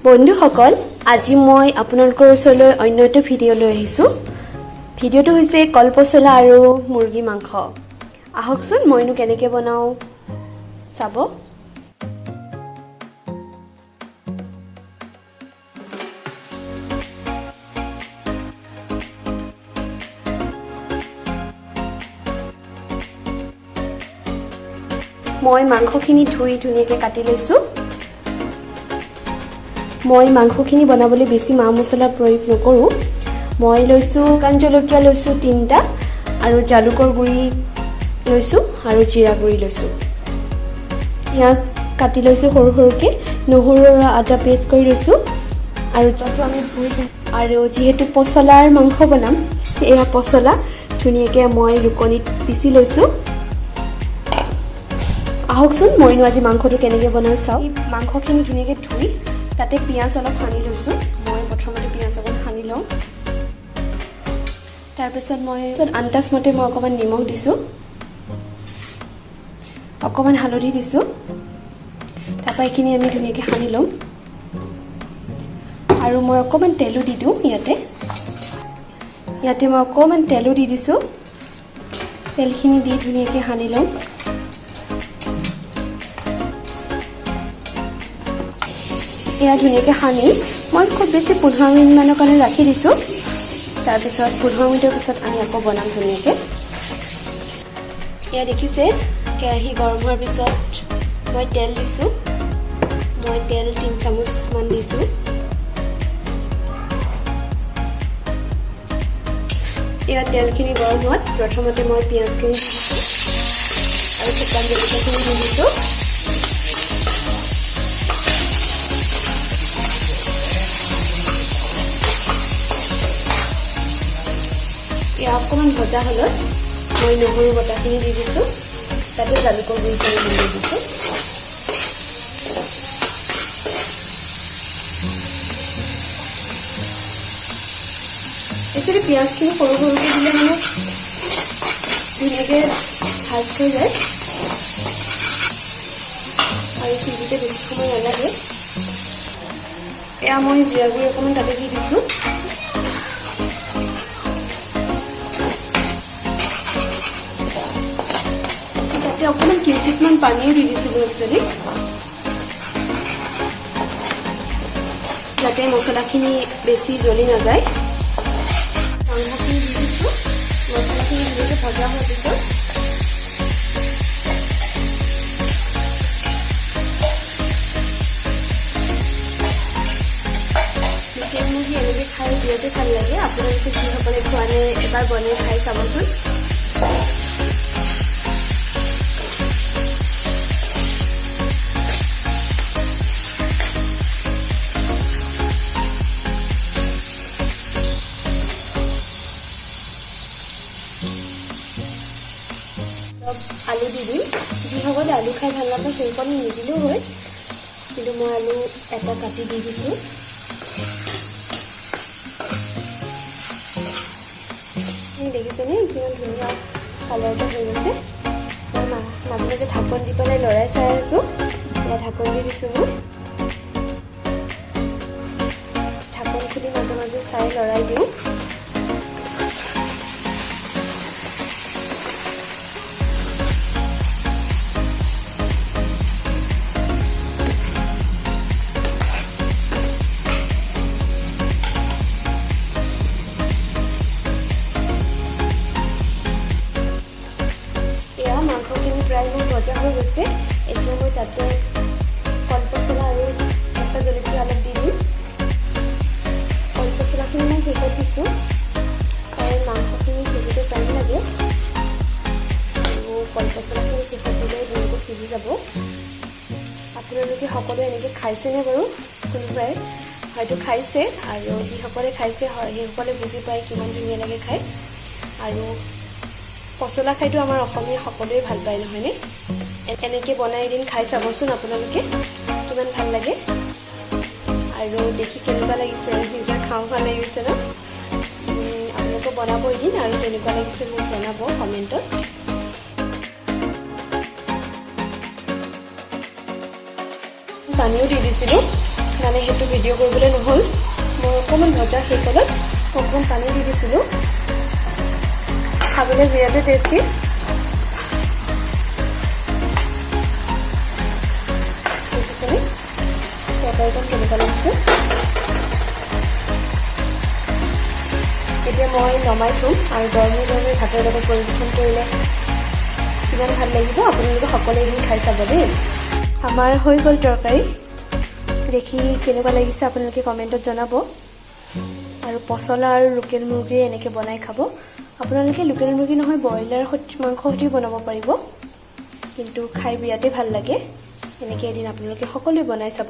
বন্ধুসকল আজি মই আপোনালোকৰ ওচৰলৈ অন্য এটা ভিডিঅ' লৈ আহিছোঁ। ভিডিঅ'টো হৈছে কলপচলা আৰু মুৰ্গী মাংস। আহকচোন মইনো কেনেকৈ বনাওঁ চাব। মই মাংসখিনি ধুই ধুনীয়াকৈ কাটি লৈছোঁ। মই মাংসখিনি বনাবলৈ বেছি মা মছলা প্ৰয়োগ নকৰোঁ। মই লৈছোঁ শুকান জলকীয়া লৈছোঁ 3টা আৰু জালুকৰ গুড়ি লৈছোঁ আৰু জিৰা গুড়ি লৈছোঁ। পিঁয়াজ কাটি লৈছোঁ সৰু সৰুকৈ, নহৰু আৰু আদা পেষ্ট কৰি লৈছোঁ আৰু যাতে আমি ধুই আৰু যিহেতু পচলাৰ মাংস বনাম, এয়া পচলা ধুনীয়াকৈ মই ৰুকনিত পিচি লৈছোঁ। আহকচোন মইনো আজি মাংসটো কেনেকৈ বনাওঁ চাওঁ। মাংসখিনি ধুনীয়াকৈ ধুই তাতে পিঁয়াজ অলপ সানি লৈছোঁ। মই প্ৰথমতে পিঁয়াজ অকণ সানি লওঁ। তাৰপিছত মই আন্দাজমতে মই অকণমান নিমখ দিছোঁ, অকণমান হালধি দিছোঁ। তাৰপৰা এইখিনি আমি ধুনীয়াকৈ সানি ল'ম আৰু মই অকণমান তেলো দি দিওঁ। ইয়াতে মই অকণমান তেলো দি দিছোঁ। তেলখিনি দি ধুনীয়াকৈ সানি লওঁ। এয়া ধুনীয়াকৈ সানি মই খুব বেছি 15 মিনিটমানৰ কাৰণে ৰাখি দিছোঁ। তাৰপিছত 15 মিনিটৰ পিছত আমি আকৌ বনাম ধুনীয়াকৈ। এয়া দেখিছে কেৰাহী গৰম হোৱাৰ পিছত মই তেল দিছোঁ। মই তেল 3 চামুচমান দিছোঁ। এয়া তেলখিনি গৰম হোৱাত প্ৰথমতে মই পিঁয়াজখিনি দি দিছোঁ আৰু শুকান জলকীয়াখিনি দি দিছোঁ। এয়া অকণমান ভজা হ'লত মই নহৰু বটাখিনি দি দিছোঁ, তাতে জালুকৰ গুড়িখিনি দি দিছোঁ। একচুৱেলি পিঁয়াজখিনি সৰু সৰুকৈ দিলে মানে ধুনীয়াকৈ ভাজ হৈ যায় আৰু সিজোতে বেছি সময় নালাগে। এয়া মই জিৰা গুড়ি অকণমান তাতে দি দিছোঁ। অকণমান কিঞ্চিতমান পানীও দি দিছিলোঁ একচুৱেলি, যাতে মছলাখিনি বেছি জ্বলি নাযায়। মাংসখিনি দি দিছোঁ। মছলাখিনি ধুনীয়াকৈ ভজা হোৱাৰ পিছত লোকেল মুৰ্গী এনেকৈ খাই বিৰাটেই ভাল লাগে। আপোনালোকে যিসকলে খোৱা নাই এবাৰ বনাই খাই চাবচোন। আলু দি দিম। যিসকলে আলু খাই ভাল নাপায় সেইসকলে নিদিলেও হয়, কিন্তু মই আলু এটা কাটি দি দিছোঁ। দেখিছেনে কিমান ধুনীয়া কালাৰটো হৈ গৈছে। মই মাজে মাজে ঢাকন দি পেলাই লৰাই চাই আছোঁ। এয়া ঢাকন দি দিছোঁ। মই ঢাকন খুলি মাজে মাজে চাই লৰাই দিওঁ। মাংসখিনি প্ৰায় মোৰ ভজা হৈ গৈছে। এতিয়া মই তাতে কলপচলা আৰু কেঁচা জলকীয়া অলপ দি দিম। কলপচলাখিনি মই শেষত দিছোঁ কাৰণ মাংসখিনি সিজোতে টাইম লাগে আৰু কলপচলাখিনি শেষত দিলে ধুনীয়াকৈ সিজি যাব। আপোনালোকে সকলোৱে এনেকৈ খাইছেনে বাৰু? কোনোবাই হয়তো খাইছে আৰু যিসকলে খাইছে হয় সেইসকলে বুজি পায় কিমান ধুনীয়া লাগে খাই। আৰু পচলা খাইতো আমাৰ অসমীয়া সকলোৱে ভাল পায় নহয়নে? এনেকৈ বনাই এদিন খাই চাবচোন আপোনালোকে, কিমান ভাল লাগে আৰু দেখি কেনেকুৱা লাগিছে। নিজৰ খাওঁ ভাল লাগিছে ন? আপোনালোকে বনাব এদিন আৰু কেনেকুৱা লাগিছে মোক জনাব কমেণ্টত। পানীও দি দিছিলোঁ, মানে সেইটো ভিডিঅ' ভিডিঅ' কৰিবলৈ নহ'ল। মই অকণমান ভজা সেই তেলত অকণমান পানী দি দিছিলোঁ। খাবলৈ বিৰাটেই টেষ্টি। তৰকাৰীখন কেনেকুৱা লাগিছে। এতিয়া মই নমাই থ'ম আৰু গৰমে গৰমে ভাতৰ লগত পৰিৱেশন কৰিলে কিমান ভাল লাগিব আপোনালোকে সকলোৱে এদিন খাই চাব দেই। আমাৰ হৈ গ'ল তৰকাৰী। দেখি কেনেকুৱা লাগিছে আপোনালোকে কমেণ্টত জনাব। আৰু পচলা আৰু লোকেল মুৰ্গীৰে এনেকৈ বনাই খাব। আপোনালোকে লোকেল মুৰ্গী নহয় ব্ৰইলাৰ মাংস সৈতেও বনাব পাৰিব, কিন্তু খাই বিৰাটেই ভাল লাগে। এনেকৈ এদিন আপোনালোকে সকলোৱে বনাই চাব।